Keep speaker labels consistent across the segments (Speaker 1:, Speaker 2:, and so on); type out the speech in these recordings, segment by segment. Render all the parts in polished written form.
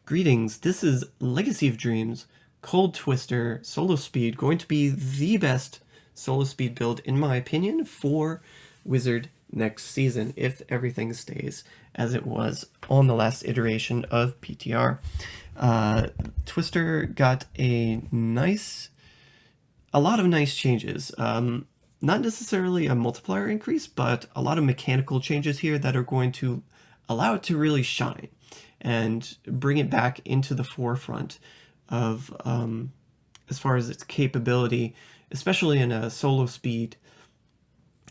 Speaker 1: Greetings, this is Legacy of Dreams, Cold Twister, solo speed, going to be the best solo speed build, in my opinion, for Wizard next season, if everything stays as it was on the last iteration of PTR. Twister got a lot of nice changes. Not necessarily a multiplier increase, but a lot of mechanical changes here that are going to allow it to really shine and bring it back into the forefront of as far as its capability, especially in a solo speed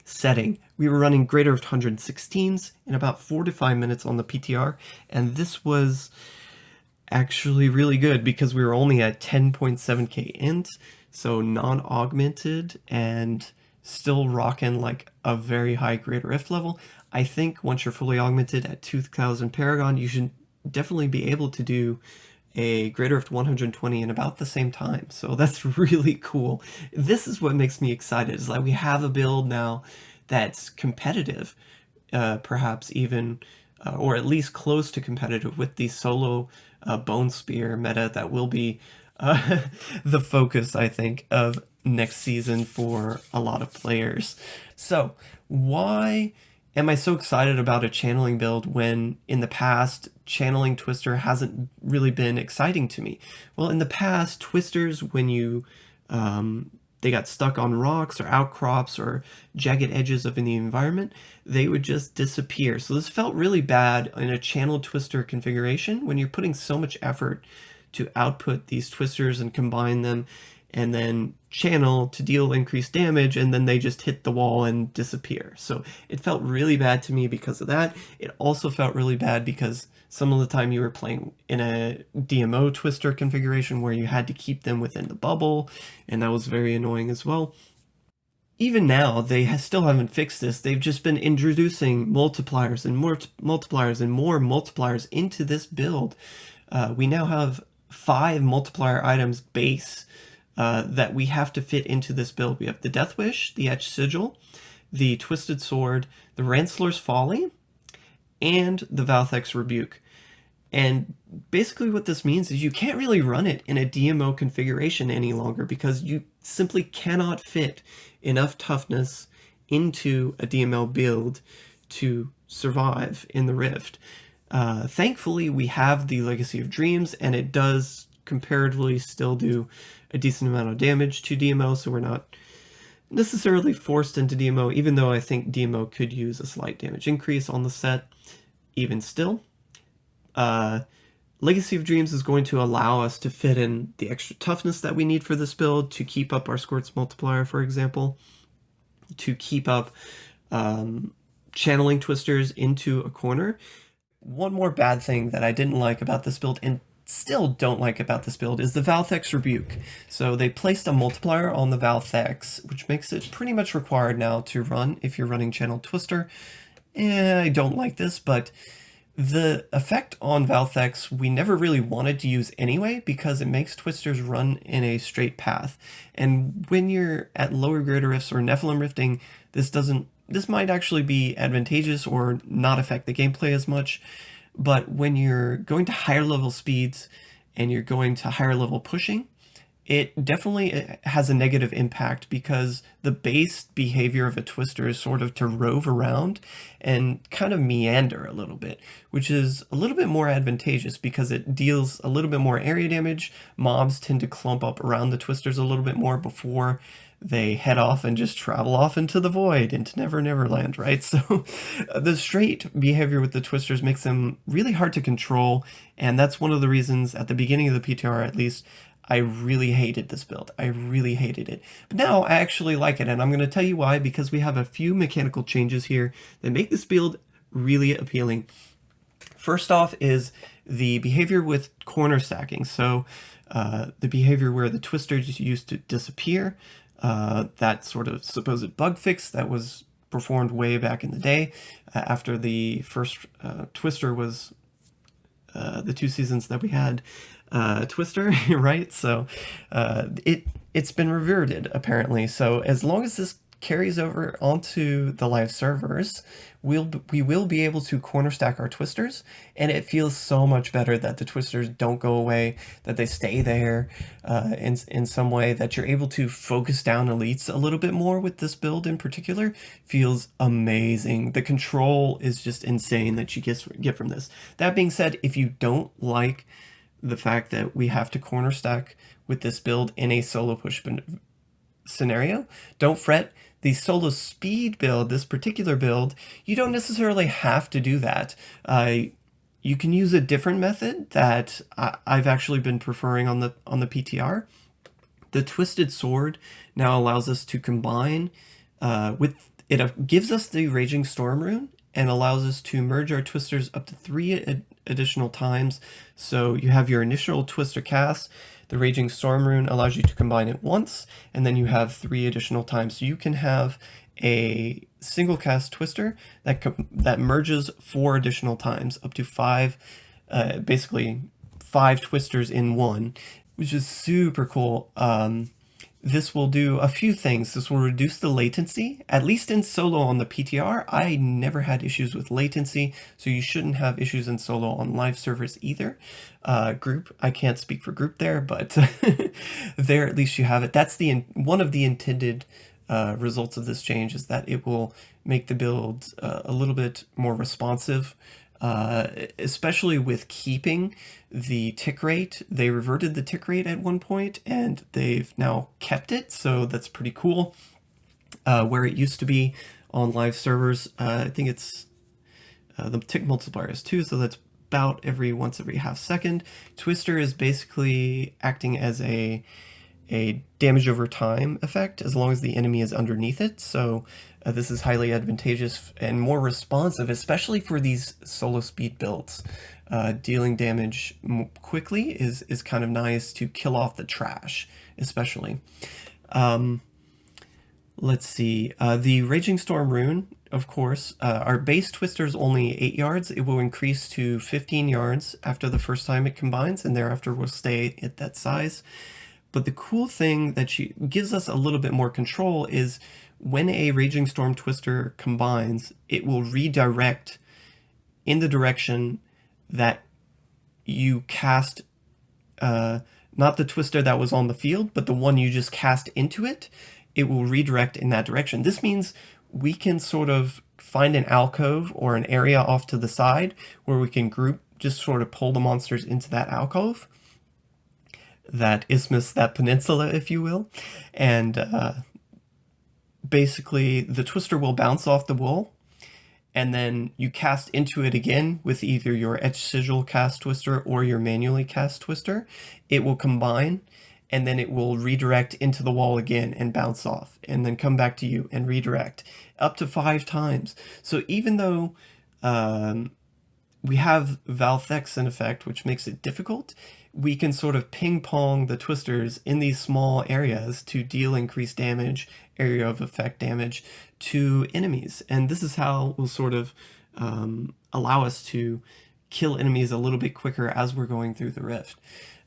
Speaker 1: setting. We were running greater of 116s in about 4 to 5 minutes on the PTR, and this was actually really good because we were only at 10.7k int, so non-augmented and still rocking like a very high greater rift level. I think once you're fully augmented at 2000 paragon, you should definitely be able to do a greater of 120 in about the same time. So that's really cool. This is what makes me excited, is that we have a build now that's competitive, perhaps even, or at least close to competitive with the solo Bone Spear meta that will be the focus, I think, of next season for a lot of players. So why am I so excited about a channeling build when in the past channeling Twister hasn't really been exciting to me? Well, in the past, Twisters, when you they got stuck on rocks or outcrops or jagged edges of the environment, they would just disappear. So this felt really bad in a channel Twister configuration when you're putting so much effort to output these Twisters and combine them and then channel to deal increased damage, and then they just hit the wall and disappear. So it felt really bad to me because of that. It also felt really bad because some of the time you were playing in a DMO Twister configuration where you had to keep them within the bubble, and that was very annoying as well. Even now, they still haven't fixed this. They've just been introducing multipliers and more multipliers and more multipliers into this build. We now have 5 multiplier items base that we have to fit into this build. We have the Death Wish, the Etched Sigil, the Twisted Sword, the Ranslor's Folly, and the Valthek's Rebuke. And basically what this means is you can't really run it in a DMO configuration any longer because you simply cannot fit enough toughness into a DML build to survive in the Rift. Thankfully, we have the Legacy of Dreams, and it does comparatively still do a decent amount of damage to DMO, so we're not necessarily forced into DMO, even though I think DMO could use a slight damage increase on the set, even still. Legacy of Dreams is going to allow us to fit in the extra toughness that we need for this build, to keep up our Squirt's multiplier, for example, to keep up channeling Twisters into a corner. One more bad thing that I didn't like about this build, and still don't like about this build, is the Valthek's Rebuke. So they placed a multiplier on the Valthek's, which makes it pretty much required now to run if you're running Channel Twister. I don't like this, but the effect on Valthek's we never really wanted to use anyway because it makes Twisters run in a straight path. And when you're at lower greater rifts or Nephilim rifting, this might actually be advantageous or not affect the gameplay as much. But when you're going to higher level speeds and you're going to higher level pushing, it definitely has a negative impact because the base behavior of a Twister is sort of to rove around and kind of meander a little bit, which is a little bit more advantageous because it deals a little bit more area damage. Mobs tend to clump up around the Twisters a little bit more before they head off and just travel off into the void, into Never Never Land, right? So the straight behavior with the Twisters makes them really hard to control, and that's one of the reasons, at the beginning of the PTR at least, I really hated this build. I really hated it. But now I actually like it, and I'm going to tell you why, because we have a few mechanical changes here that make this build really appealing. First off is the behavior with corner stacking. So the behavior where the Twisters used to disappear, that sort of supposed bug fix that was performed way back in the day after the first Twister was the 2 seasons that we had Twister, right? So it's been reverted apparently. So as long as this carries over onto the live servers, we will be able to corner stack our twisters, and it feels so much better that the twisters don't go away, that they stay there in some way, that you're able to focus down elites a little bit more with this build in particular. Feels amazing. The control is just insane that you get from this. That being said, if you don't like the fact that we have to corner stack with this build in a solo push scenario, don't fret. The solo speed build, this particular build, you don't necessarily have to do that. You can use a different method that I've actually been preferring on the PTR. The Twisted Sword now allows us to combine with it. Gives us the Raging Storm rune and allows us to merge our twisters up to 3 additional times. So you have your initial twister cast. The Raging Storm rune allows you to combine it once, and then you have 3 additional times. So you can have a single cast twister that merges 4 additional times, up to 5, basically 5 twisters in one, which is super cool. This will do a few things. This will reduce the latency, at least in solo on the PTR. I never had issues with latency, so you shouldn't have issues in solo on live servers either. Group, I can't speak for group there, but there at least you have it. That's one of the intended results of this change, is that it will make the build a little bit more responsive, especially with keeping the tick rate. They reverted the tick rate at one point, and they've now kept it, so that's pretty cool. Where it used to be on live servers, I think it's the tick multiplier is 2, so that's about once every half second. Twister is basically acting as a damage over time effect as long as the enemy is underneath it. So this is highly advantageous and more responsive, especially for these solo speed builds. Dealing damage quickly is kind of nice to kill off the trash, especially. Let's see, the Raging Storm rune, of course, our base twister is only 8 yards. It will increase to 15 yards after the first time it combines, and thereafter will stay at that size. But the cool thing that gives us a little bit more control is when a Raging Storm twister combines, it will redirect in the direction that you cast, not the twister that was on the field, but the one you just cast into it. It will redirect in that direction. This means we can sort of find an alcove or an area off to the side where we can just sort of pull the monsters into that alcove, that isthmus, that peninsula, if you will. And basically the twister will bounce off the wall, and then you cast into it again with either your Etched Sigil cast twister or your manually cast twister. It will combine, and then it will redirect into the wall again and bounce off, and then come back to you and redirect up to 5 times. So even though we have Valthek in effect, which makes it difficult, we can sort of ping-pong the twisters in these small areas to deal increased damage, area of effect damage, to enemies. And this is how we'll sort of allow us to kill enemies a little bit quicker as we're going through the rift.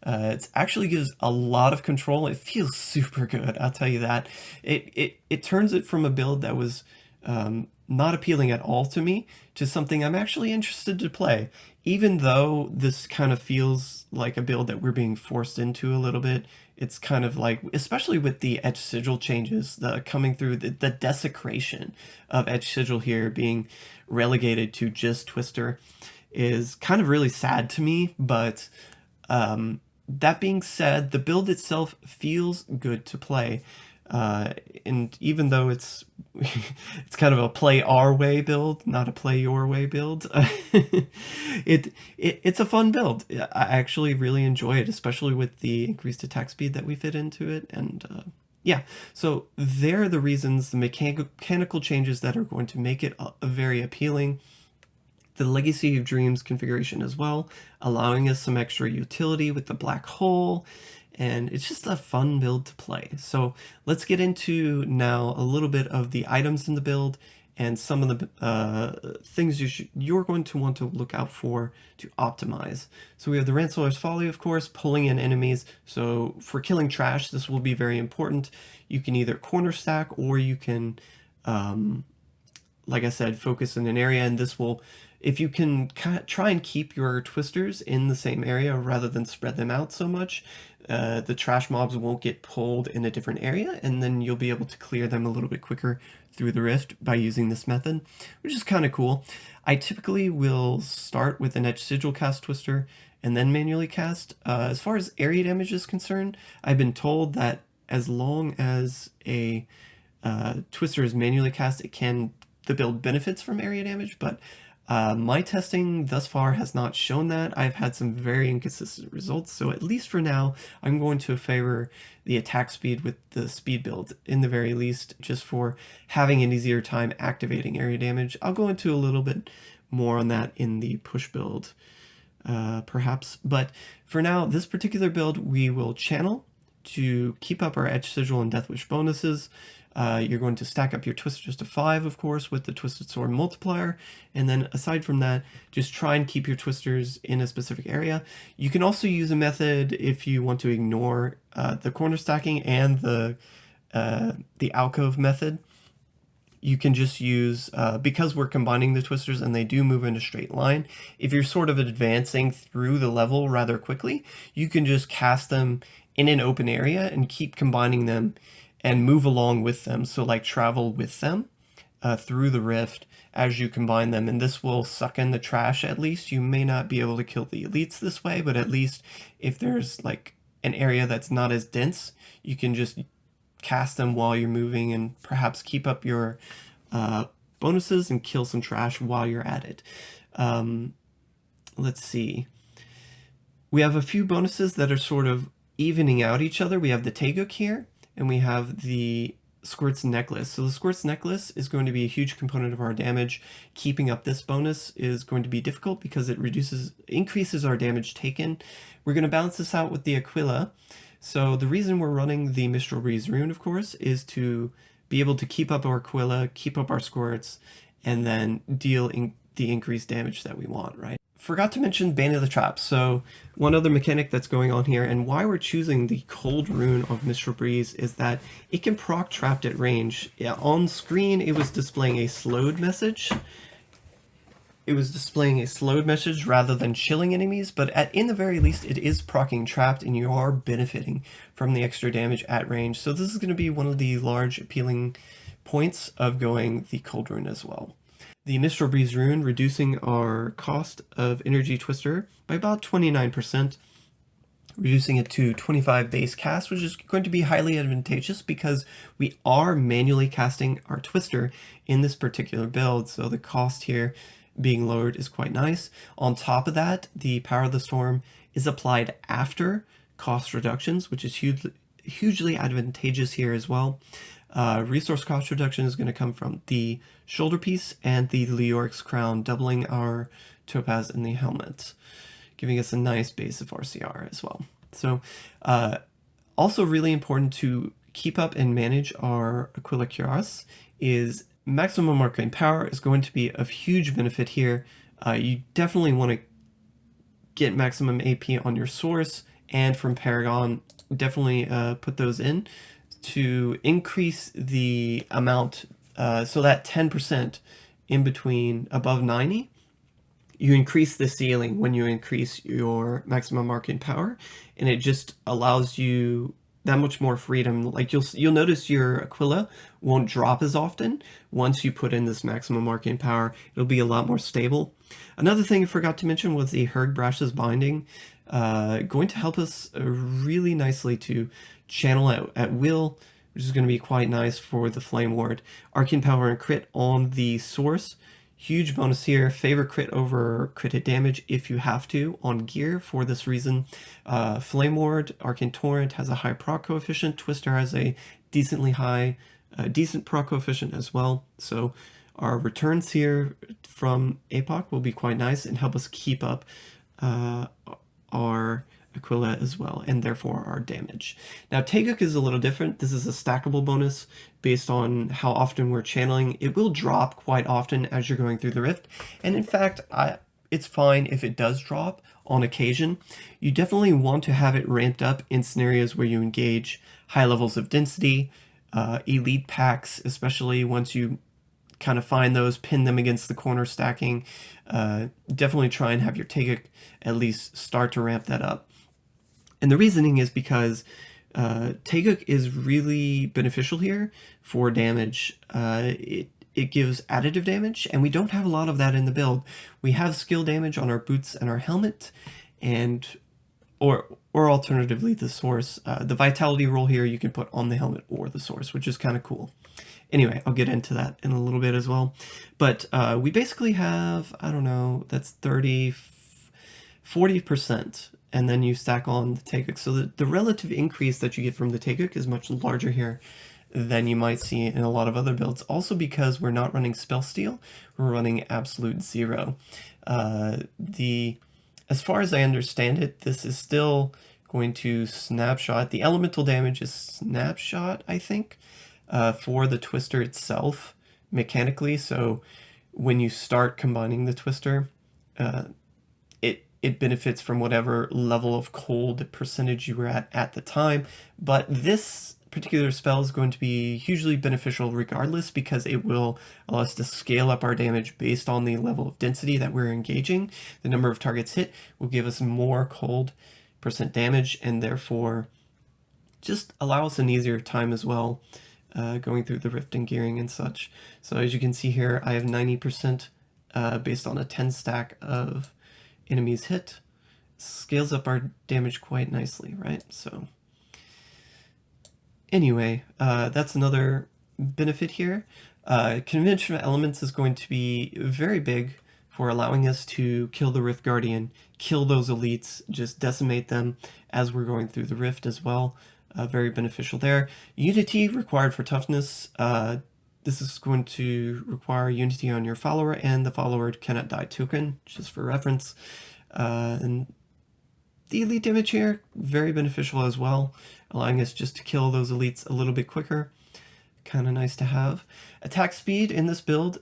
Speaker 1: It actually gives a lot of control. It feels super good, I'll tell you that. It turns it from a build that was not appealing at all to me to something I'm actually interested to play. Even though this kind of feels like a build that we're being forced into a little bit, it's kind of like, especially with the Etched Sigil changes, coming through, the desecration of Etched Sigil here being relegated to just Twister is kind of really sad to me. But that being said, the build itself feels good to play. And even though it's kind of a play our way build, not a play your way build, it's a fun build. I actually really enjoy it, especially with the increased attack speed that we fit into it. And yeah, so there are the reasons, the mechanical changes that are going to make it very appealing. The Legacy of Dreams configuration as well, allowing us some extra utility with the black hole. And it's just a fun build to play. So let's get into now a little bit of the items in the build and some of the things you're going to want to look out for to optimize. So we have the Ranslor's Folly, of course, pulling in enemies. So for killing trash, this will be very important. You can either corner stack, or you can, like I said, focus in an area, and this will, if you can try and keep your twisters in the same area rather than spread them out so much, the trash mobs won't get pulled in a different area, and then you'll be able to clear them a little bit quicker through the rift by using this method, which is kind of cool. I typically will start with an Etched Sigil cast twister and then manually cast. As far as area damage is concerned, I've been told that as long as a twister is manually cast, the build benefits from area damage, but my testing thus far has not shown that. I've had some very inconsistent results, so at least for now, I'm going to favor the attack speed with the speed build, in the very least, just for having an easier time activating area damage. I'll go into a little bit more on that in the push build, perhaps, but for now, this particular build, we will channel to keep up our Etched Sigil and Death Wish bonuses. You're going to stack up your twisters to 5, of course, with the Twisted Sword Multiplier, and then aside from that, just try and keep your twisters in a specific area. You can also use a method if you want to ignore the corner stacking and the Alcove method. You can just use, because we're combining the twisters and they do move in a straight line, if you're sort of advancing through the level rather quickly, you can just cast them in an open area and keep combining them and move along with them, so like travel with them through the rift as you combine them, and this will suck in the trash at least. You may not be able to kill the elites this way, but at least if there's like an area that's not as dense, you can just cast them while you're moving and perhaps keep up your bonuses and kill some trash while you're at it. Let's see. We have a few bonuses that are sort of evening out each other. We have the Taeguk here, and we have the Squirt's Necklace. So the Squirt's Necklace is going to be a huge component of our damage. Keeping up this bonus is going to be difficult because it increases our damage taken. We're going to balance this out with the Aquila. So the reason we're running the Mistral Breeze Rune, of course, is to be able to keep up our Aquila, keep up our Squirts, and then deal the increased damage that we want, right? Forgot to mention Bane of the Trap. So one other mechanic that's going on here, and why we're choosing the cold rune of Mistral Breeze, is that it can proc trapped at range. Yeah, on screen it was displaying a slowed message. It was displaying a slowed message rather than chilling enemies, but in the very least it is proccing trapped, and you are benefiting from the extra damage at range. So this is going to be one of the large appealing points of going the cold rune as well. The Mistral Breeze Rune reducing our cost of Energy Twister by about 29%, reducing it to 25 base cast, which is going to be highly advantageous because we are manually casting our Twister in this particular build, so the cost here being lowered is quite nice. On top of that, the Power of the Storm is applied after cost reductions, which is hugely advantageous here as well. Resource cost reduction is going to come from the shoulder piece and the Leoric's crown, doubling our topaz in the helmet, giving us a nice base of RCR as well. So also really important to keep up and manage our Aquila Cuirass is maximum arcane power is going to be of huge benefit here. You definitely want to get maximum AP on your source, and from Paragon, definitely put those in to increase the amount, so that 10% in between above 90, you increase the ceiling when you increase your maximum arcane power, and it just allows you that much more freedom. Like you'll notice your Aquila won't drop as often once you put in this maximum arcane power. It'll be a lot more stable. Another thing I forgot to mention was the Hergbrash's binding, going to help us really nicely to channel at will, which is going to be quite nice for the Flame Ward. Arcane power and crit on the source. Huge bonus here. Favor crit over crit hit damage if you have to on gear for this reason. Flame Ward, Arcane Torrent has a high proc coefficient. Twister has a decently high, decent proc coefficient as well. So our returns here from APOC will be quite nice and help us keep up our Aquila as well, and therefore our damage. Now Taeguk is a little different. This is a stackable bonus based on how often we're channeling. It will drop quite often as you're going through the rift, and in fact, it's fine if it does drop on occasion. You definitely want to have it ramped up in scenarios where you engage high levels of density, elite packs, especially once you kind of find those, pin them against the corner stacking. Definitely try and have your Taeguk at least start to ramp that up. And the reasoning is because Taeguk is really beneficial here for damage. It gives additive damage, and we don't have a lot of that in the build. We have skill damage on our boots and our helmet, and or alternatively the source. The vitality roll here you can put on the helmet or the source, which is kind of cool. Anyway, I'll get into that in a little bit as well. But we basically have, I don't know, that's 40%, and then you stack on the Taeguk. So the relative increase that you get from the Taeguk is much larger here than you might see in a lot of other builds. Also because we're not running Spell Steal, we're running Absolute Zero. As far as I understand it, this is still going to snapshot. The elemental damage is snapshot, I think, for the twister itself mechanically. So when you start combining the twister, it benefits from whatever level of cold percentage you were at the time. But this particular spell is going to be hugely beneficial regardless, because it will allow us to scale up our damage based on the level of density that we're engaging. The number of targets hit will give us more cold percent damage, and therefore just allow us an easier time as well going through the rift and gearing and such. So as you can see here, I have 90% based on a 10 stack of enemies hit. Scales up our damage quite nicely, right? So anyway, that's another benefit here. Conventional elements is going to be very big for allowing us to kill the Rift Guardian, kill those elites, just decimate them as we're going through the rift as well. Very beneficial there. Unity required for toughness. This is going to require unity on your follower, and the follower cannot die token, just for reference. And the elite damage here, very beneficial as well, allowing us just to kill those elites a little bit quicker. Kind of nice to have. Attack speed in this build,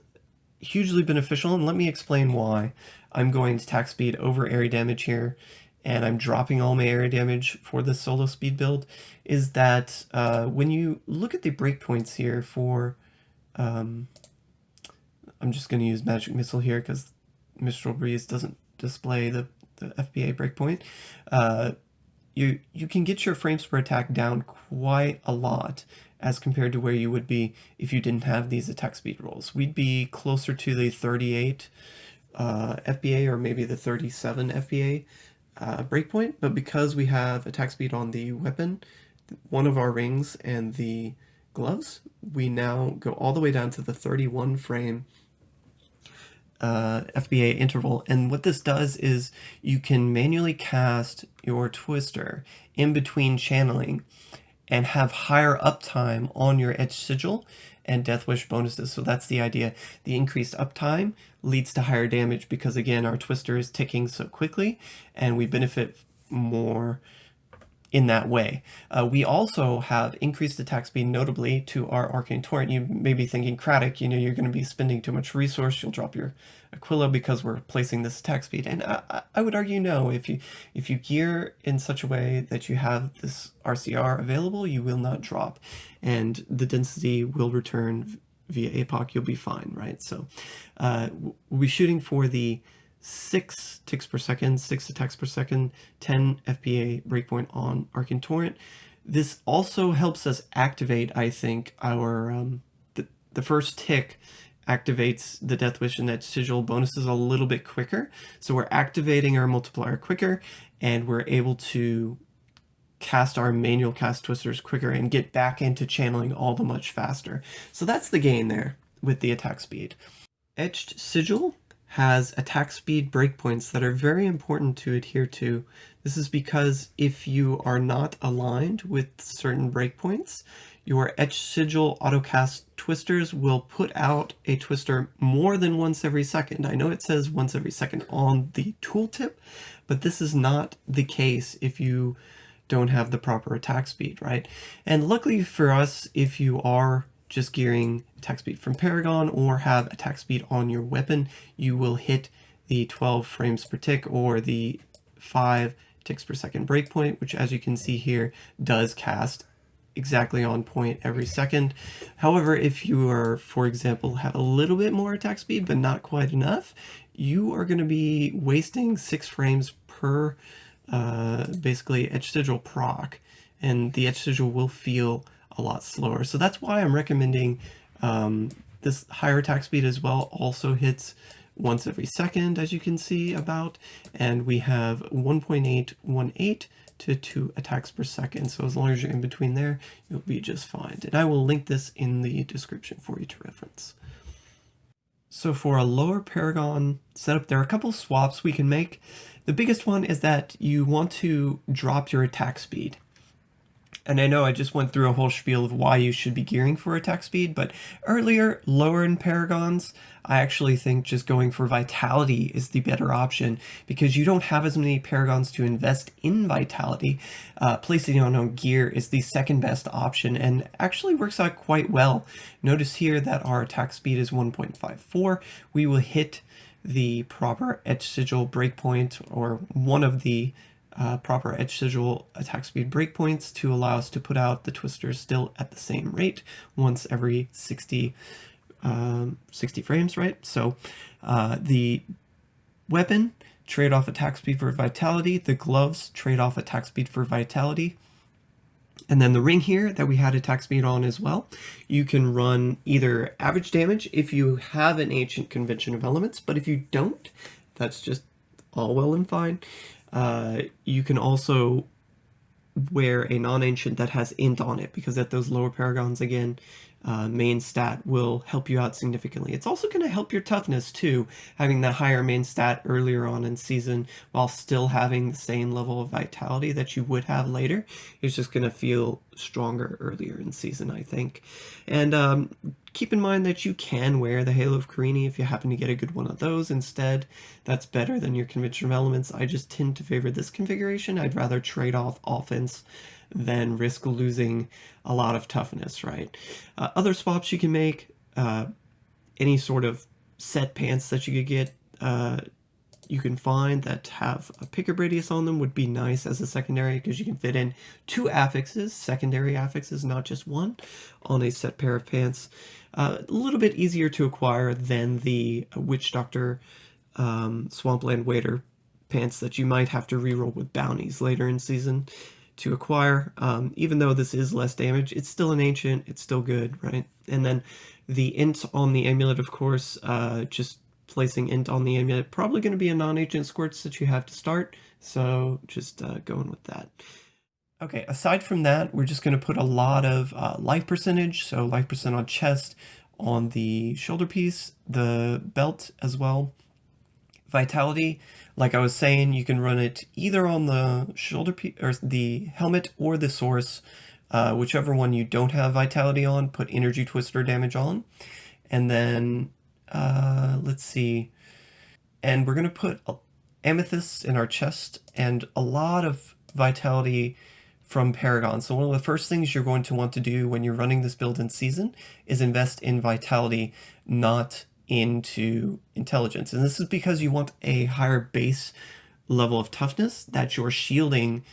Speaker 1: hugely beneficial, and let me explain why. I'm going to attack speed over area damage here, and I'm dropping all my area damage for this solo speed build, is that when you look at the breakpoints here for... I'm just going to use Magic Missile here because Mistral Breeze doesn't display the FBA breakpoint. You can get your frames per attack down quite a lot as compared to where you would be if you didn't have these attack speed rolls. We'd be closer to the 38 FBA or maybe the 37 FBA breakpoint, but because we have attack speed on the weapon, one of our rings, and the gloves, we now go all the way down to the 31 frame FBA interval. And what this does is you can manually cast your twister in between channeling and have higher uptime on your Etched Sigil and Death Wish bonuses. So that's the idea. The increased uptime leads to higher damage because, again, our twister is ticking so quickly and we benefit more in that way. We also have increased attack speed notably to our Arcane Torrent. You may be thinking, Craddock, you're going to be spending too much resource, you'll drop your Aquila because we're placing this attack speed. And I would argue no. If you gear in such a way that you have this RCR available, you will not drop, and the density will return via APOC. You'll be fine, right? So we'll be shooting for the 6 ticks per second, 6 attacks per second, 10 FPA breakpoint on Arcane Torrent. This also helps us activate, I think, our the first tick activates the Death Wish and that Sigil bonuses a little bit quicker. So we're activating our multiplier quicker, and we're able to cast our manual cast twisters quicker and get back into channeling all the much faster. So that's the gain there with the attack speed. Etched Sigil has attack speed breakpoints that are very important to adhere to. This is because if you are not aligned with certain breakpoints, your Etched Sigil autocast twisters will put out a twister more than once every second. I know it says once every second on the tooltip, but this is not the case if you don't have the proper attack speed, right? And luckily for us, if you are just gearing attack speed from Paragon or have attack speed on your weapon, you will hit the 12 frames per tick or the 5 ticks per second breakpoint, which as you can see here does cast exactly on point every second. However, if you are, for example, have a little bit more attack speed but not quite enough, you are going to be wasting 6 frames per basically Etched Sigil proc, and the Etched Sigil will feel a lot slower. So that's why I'm recommending this higher attack speed as well. Also hits once every second, as you can see about, and we have 1.818 to 2 attacks per second. So as long as you're in between there, you'll be just fine. And I will link this in the description for you to reference. So for a lower Paragon setup, there are a couple swaps we can make. The biggest one is that you want to drop your attack speed. And I know I just went through a whole spiel of why you should be gearing for attack speed, but earlier, lower in Paragons, I actually think just going for Vitality is the better option because you don't have as many Paragons to invest in Vitality. Placing it on gear is the second best option and actually works out quite well. Notice here that our attack speed is 1.54. We will hit the proper Etched Sigil breakpoint or one of the proper Etched Sigil attack speed breakpoints to allow us to put out the twisters still at the same rate once every 60 frames, right? So the weapon trade off attack speed for vitality, the gloves trade off attack speed for vitality, and then the ring here that we had attack speed on as well. You can run either average damage if you have an ancient convention of elements, but if you don't, that's just all well and fine. You can also wear a non-ancient that has int on it because at those lower paragons, again, main stat will help you out significantly. It's also going to help your toughness too, having that higher main stat earlier on in season while still having the same level of vitality that you would have later. It's just going to feel stronger earlier in season, I think. And keep in mind that you can wear the Halo of Karini if you happen to get a good one of those instead. That's better than your convention of elements. I just tend to favor this configuration. I'd rather trade off offense than risk losing a lot of toughness, right? Other swaps you can make, any sort of set pants that you could get, you can find that have a pickup radius on them would be nice as a secondary because you can fit in 2 affixes, secondary affixes, not just one, on a set pair of pants. A little bit easier to acquire than the Witch Doctor Swampland Wader pants that you might have to reroll with bounties later in season to acquire. Even though this is less damage, it's still an ancient, it's still good, right? And then the int on the amulet, of course, just placing int on the amulet, probably going to be a non-ancient squirts that you have to start, so just going with that. Okay, aside from that, we're just going to put a lot of life percentage, so life percent on chest, on the shoulder piece, the belt as well. Vitality, like I was saying, you can run it either on the shoulder piece, or the helmet, or the source, whichever one you don't have vitality on, put energy twister damage on. And then let's see, and we're going to put amethysts in our chest and a lot of vitality from Paragon. So one of the first things you're going to want to do when you're running this build in season is invest in vitality, not into intelligence. And this is because you want a higher base level of toughness that your shielding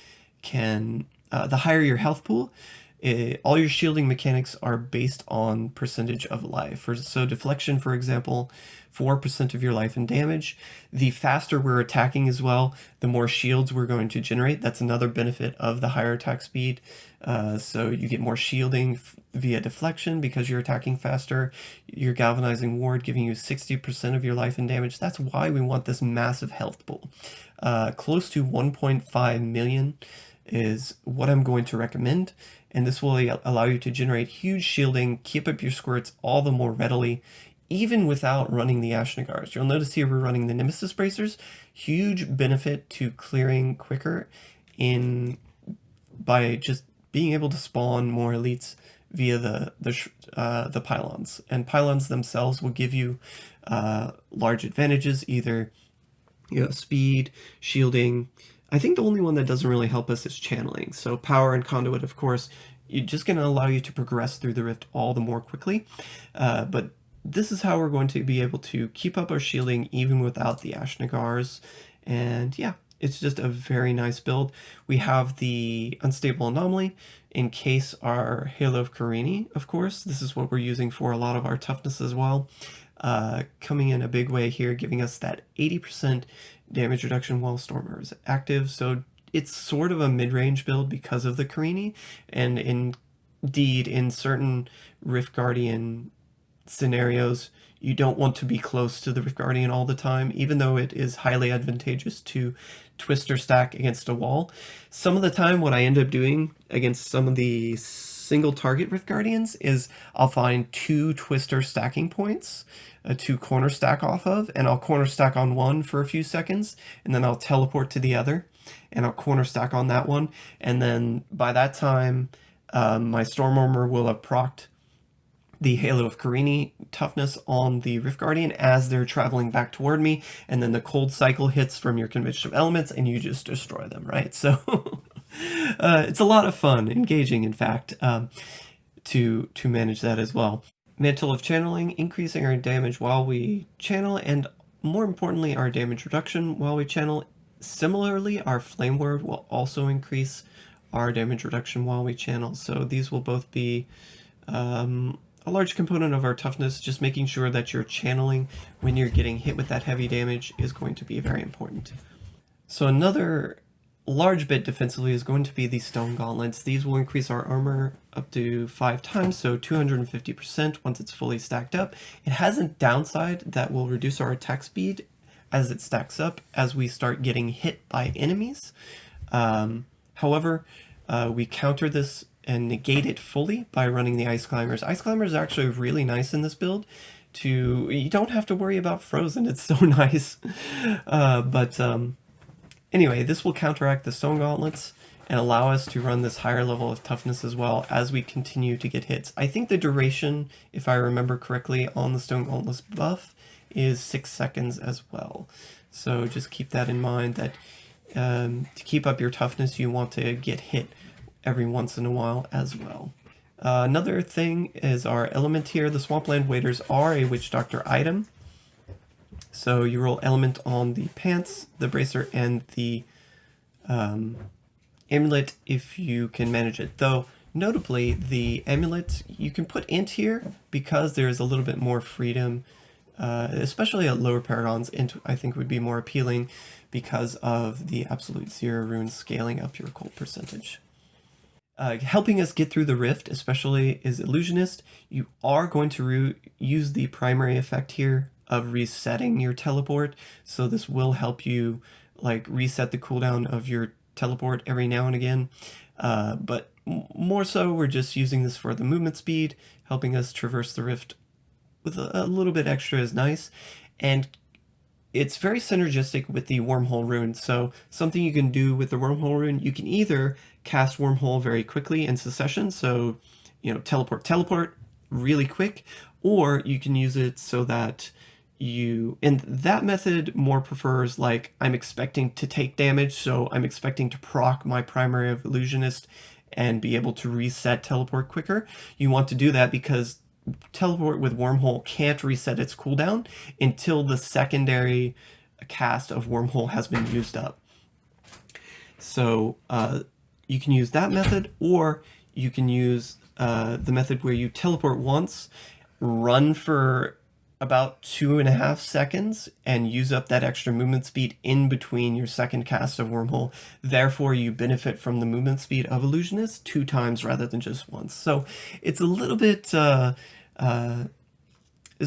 Speaker 1: can, the higher your health pool, all your shielding mechanics are based on percentage of life. So deflection, for example, 4% of your life and damage. The faster we're attacking as well, the more shields we're going to generate. That's another benefit of the higher attack speed. So you get more shielding via deflection because you're attacking faster. Your galvanizing ward giving you 60% of your life and damage. That's why we want this massive health pool. Close to 1.5 million is what I'm going to recommend, and this will allow you to generate huge shielding, keep up your squirts all the more readily, even without running the Ashnagars. You'll notice here we're running the Nemesis Bracers. Huge benefit to clearing quicker by just being able to spawn more elites via the pylons, and pylons themselves will give you large advantages, either speed, shielding. I think the only one that doesn't really help us is channeling. So power and conduit, of course, you're just going to allow you to progress through the rift all the more quickly. But this is how we're going to be able to keep up our shielding even without the Ashnagars. And yeah, it's just a very nice build. We have the Unstable Anomaly in case our Halo of Karini, of course. This is what we're using for a lot of our toughness as well. Coming in a big way here, giving us that 80% damage reduction while Stormer is active. So it's sort of a mid-range build because of the Karini, and indeed in certain Rift Guardian scenarios you don't want to be close to the Rift Guardian all the time, even though it is highly advantageous to twist or stack against a wall. Some of the time what I end up doing against some of the single target Rift Guardians is I'll find 2 twister stacking points to corner stack off of, and I'll corner stack on one for a few seconds, and then I'll teleport to the other, and I'll corner stack on that one, and then by that time my Storm Armor will have procced the Halo of Karini toughness on the Rift Guardian as they're traveling back toward me, and then the cold cycle hits from your Conviction of Elements and you just destroy them, right? So it's a lot of fun, engaging in fact, to manage that as well. Mantle of Channeling, increasing our damage while we channel, and more importantly our damage reduction while we channel. Similarly, our Flame Word will also increase our damage reduction while we channel, so these will both be a large component of our toughness. Just making sure that you're channeling when you're getting hit with that heavy damage is going to be very important. So another large bit defensively is going to be the Stone Gauntlets. These will increase our armor up to 5 times, so 250% once it's fully stacked up. It has a downside that will reduce our attack speed as it stacks up as we start getting hit by enemies. However, we counter this and negate it fully by running the Ice Climbers. Ice Climbers are actually really nice in this build. You don't have to worry about frozen, it's so nice. Anyway, this will counteract the Stone Gauntlets and allow us to run this higher level of toughness as well as we continue to get hits. I think the duration, if I remember correctly, on the Stone Gauntlets buff is 6 seconds as well. So just keep that in mind, that to keep up your toughness you want to get hit every once in a while as well. Another thing is our element here. The Swampland Waders are a Witch Doctor item. So you roll element on the pants, the bracer, and the amulet if you can manage it. Though, notably, the amulet you can put int here because there's a little bit more freedom, especially at lower paragons. Int, I think, would be more appealing because of the absolute 0 runes scaling up your occult percentage. Helping us get through the rift, especially is Illusionist. You are going to use the primary effect here of resetting your teleport, so this will help you like reset the cooldown of your teleport every now and again, but more so we're just using this for the movement speed. Helping us traverse the rift with a little bit extra is nice, and it's very synergistic with the Wormhole Rune. So something you can do with the Wormhole Rune, you can either cast Wormhole very quickly in succession, so teleport really quick, or you can use it so that and that method more prefers, like, I'm expecting to take damage, so I'm expecting to proc my primary of Illusionist and be able to reset teleport quicker. You want to do that because teleport with Wormhole can't reset its cooldown until the secondary cast of Wormhole has been used up. So you can use that method, or you can use the method where you teleport once, run for about 2.5 seconds, and use up that extra movement speed in between your second cast of Wormhole. Therefore, you benefit from the movement speed of Illusionist 2 times rather than just once. So it's a little bit is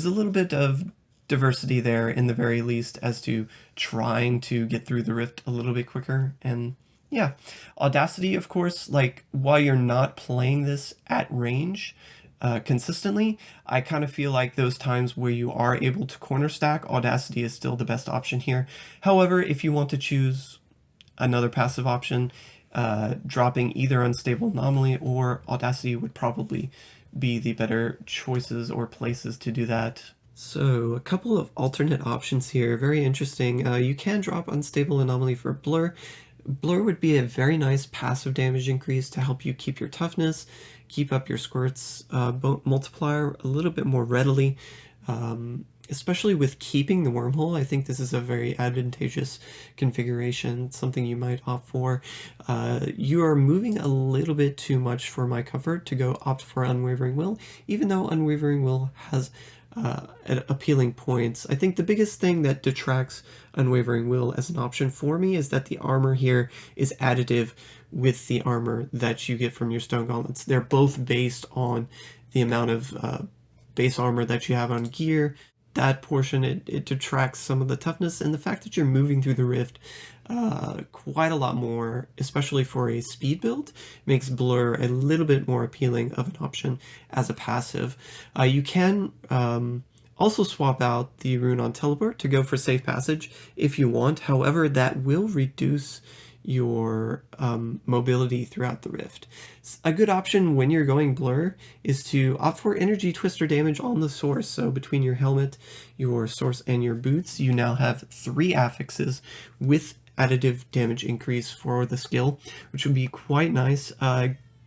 Speaker 1: a little bit of diversity there, in the very least, as to trying to get through the rift a little bit quicker. And yeah, Audacity, of course, like, while you're not playing this at range consistently, I kind of feel like those times where you are able to corner stack, Audacity is still the best option here. However, if you want to choose another passive option, dropping either Unstable Anomaly or Audacity would probably be the better choices or places to do that. So a couple of alternate options here, very interesting. You can drop Unstable Anomaly for Blur. Blur would be a very nice passive damage increase to help you keep your toughness, keep up your Squirt's multiplier a little bit more readily, especially with keeping the wormhole. I think this is a very advantageous configuration, something you might opt for. You are moving a little bit too much for my comfort to go opt for Unwavering Will, even though Unwavering Will has appealing points. I think the biggest thing that detracts Unwavering Will as an option for me is that the armor here is additive with the armor that you get from your Stone Gauntlets. They're both based on the amount of base armor that you have on gear. That portion, it detracts some of the toughness, and the fact that you're moving through the rift quite a lot more, especially for a speed build, makes Blur a little bit more appealing of an option as a passive. You can also swap out the Rune on Teleport to go for Safe Passage if you want. However, that will reduce your mobility throughout the rift. A good option when you're going Blur is to opt for energy twister damage on the source. So between your helmet, your source, and your boots, you now have 3 affixes with additive damage increase for the skill, which would be quite nice.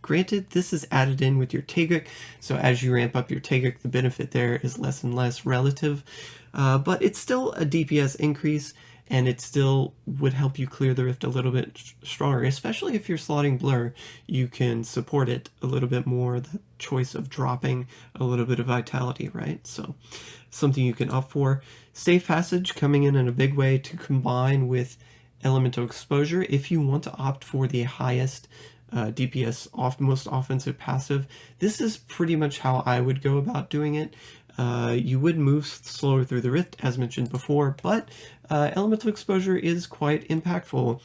Speaker 1: Granted, this is added in with your Taeguk, so as you ramp up your Taeguk, the benefit there is less and less relative, but it's still a DPS increase, and it still would help you clear the rift a little bit stronger, especially if you're slotting Blur. You can support it a little bit more, the choice of dropping a little bit of vitality, right? So something you can opt for. Safe Passage coming in a big way to combine with Elemental Exposure if you want to opt for the highest DPS most offensive passive. This is pretty much how I would go about doing it. You would move slower through the rift, as mentioned before, but Elemental Exposure is quite impactful.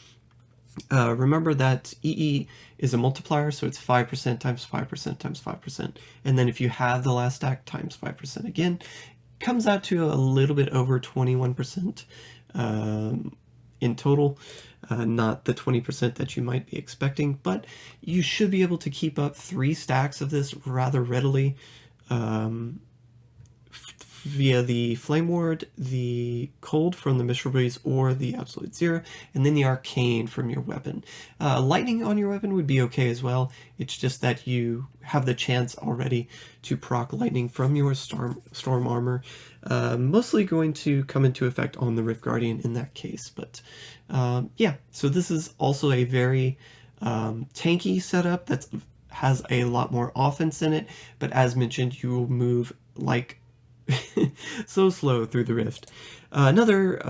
Speaker 1: Remember that EE is a multiplier, so it's 5% times 5% times 5%, and then if you have the last stack times 5% again, it comes out to a little bit over 21% in total. Not the 20% that you might be expecting, but you should be able to keep up 3 stacks of this rather readily via the Flame Ward, the Cold from the Mistral Breeze, or the Absolute Zero, and then the Arcane from your weapon. Lightning on your weapon would be okay as well. It's just that you have the chance already to proc Lightning from your Storm Armor. Mostly going to come into effect on the Rift Guardian in that case, but yeah, so this is also a very tanky setup that has a lot more offense in it, but as mentioned, you will move like so slow through the rift. Another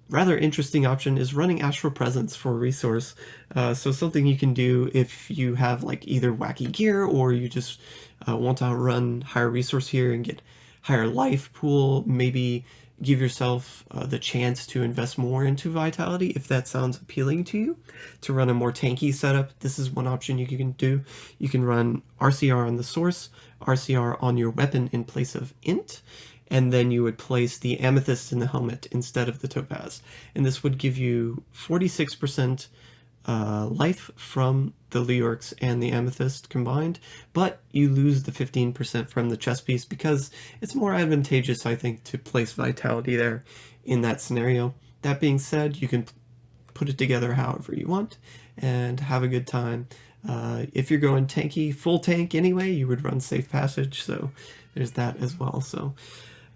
Speaker 1: rather interesting option is running Astral Presence for resource. So something you can do if you have like either wacky gear or you just want to run higher resource here and get higher life pool, maybe give yourself the chance to invest more into vitality if that sounds appealing to you. To run a more tanky setup, this is one option you can do. You can run RCR on the source, RCR on your weapon in place of int, and then you would place the amethyst in the helmet instead of the topaz. And this would give you 46% life from the Leorcs and the amethyst combined, but you lose the 15% from the chest piece because it's more advantageous, I think, to place vitality there in that scenario. That being said, you can put it together however you want and have a good time. If you're going tanky, full tank anyway, you would run Safe Passage, so there's that as well. So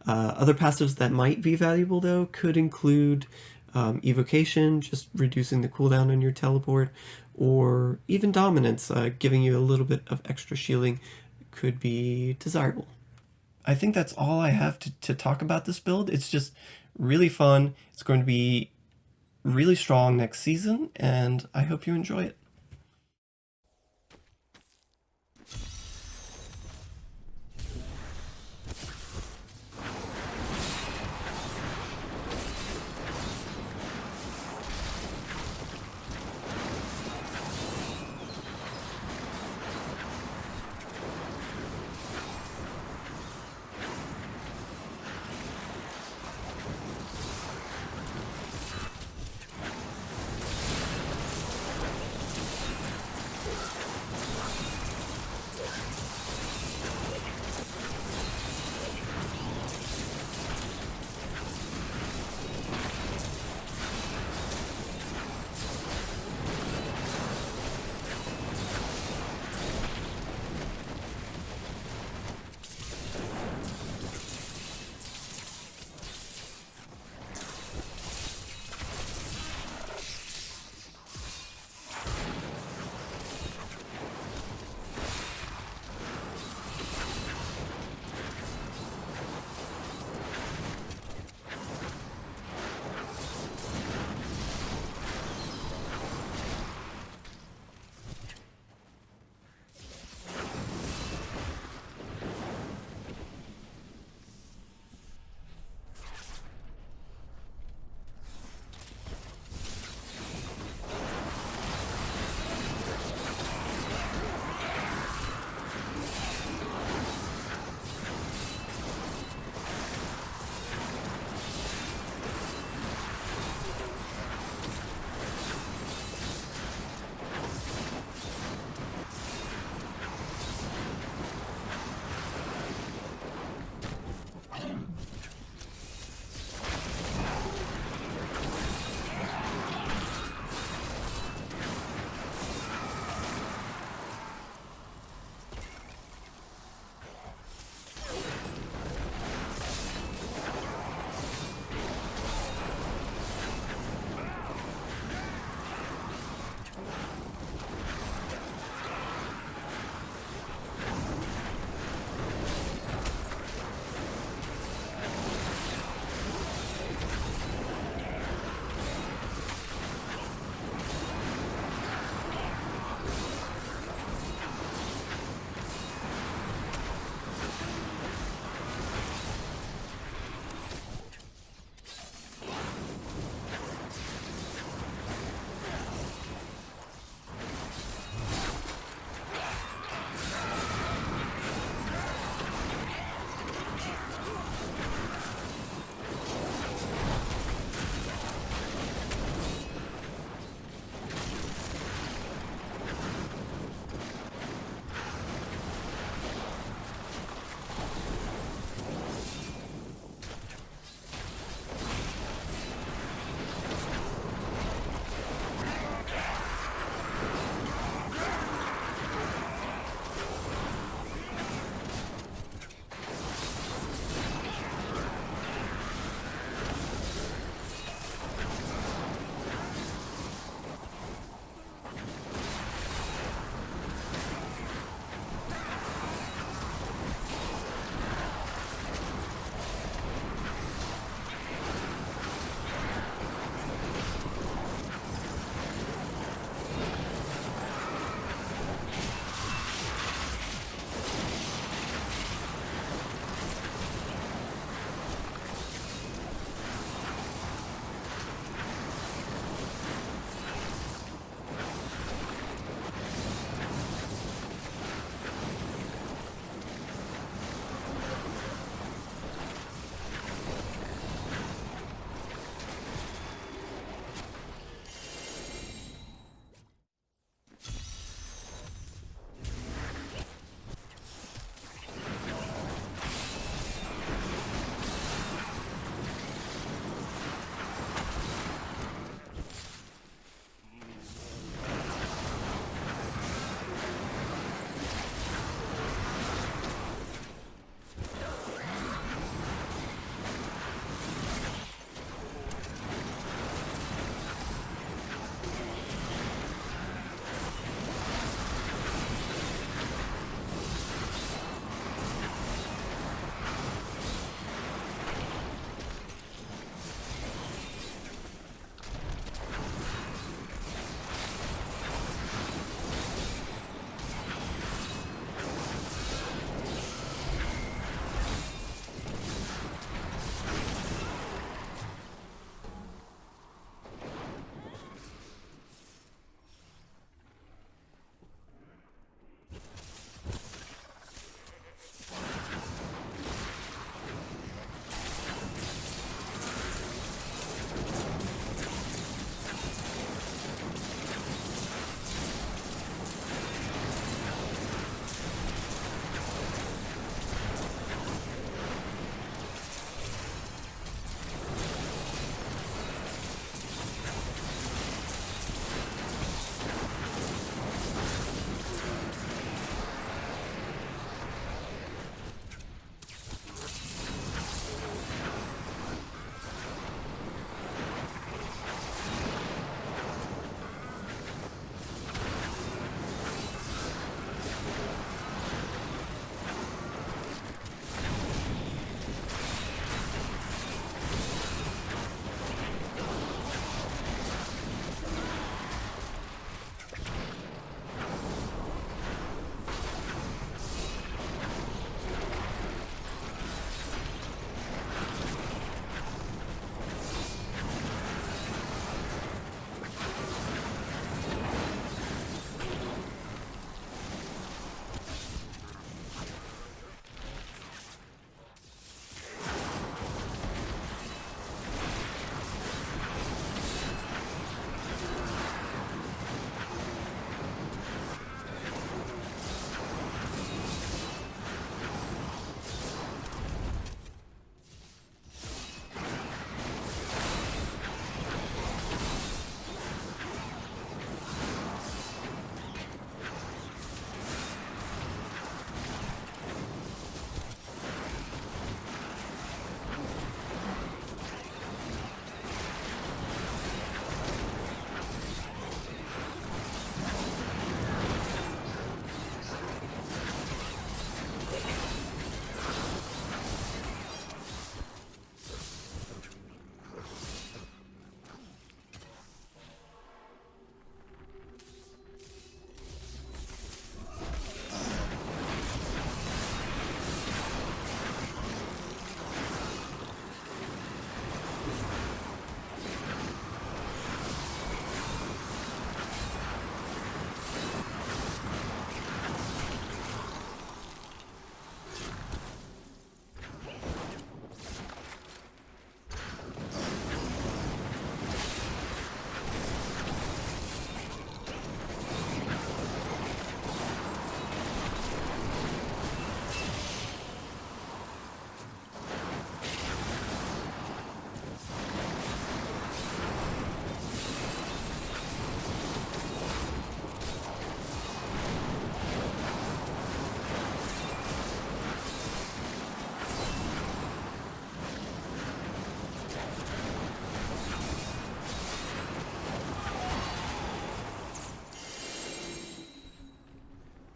Speaker 1: other passives that might be valuable though could include Evocation, just reducing the cooldown on your teleport, or even Dominance, giving you a little bit of extra shielding could be desirable. I think that's all I have to talk about this build. It's just really fun. It's going to be really strong next season, and I hope you enjoy it.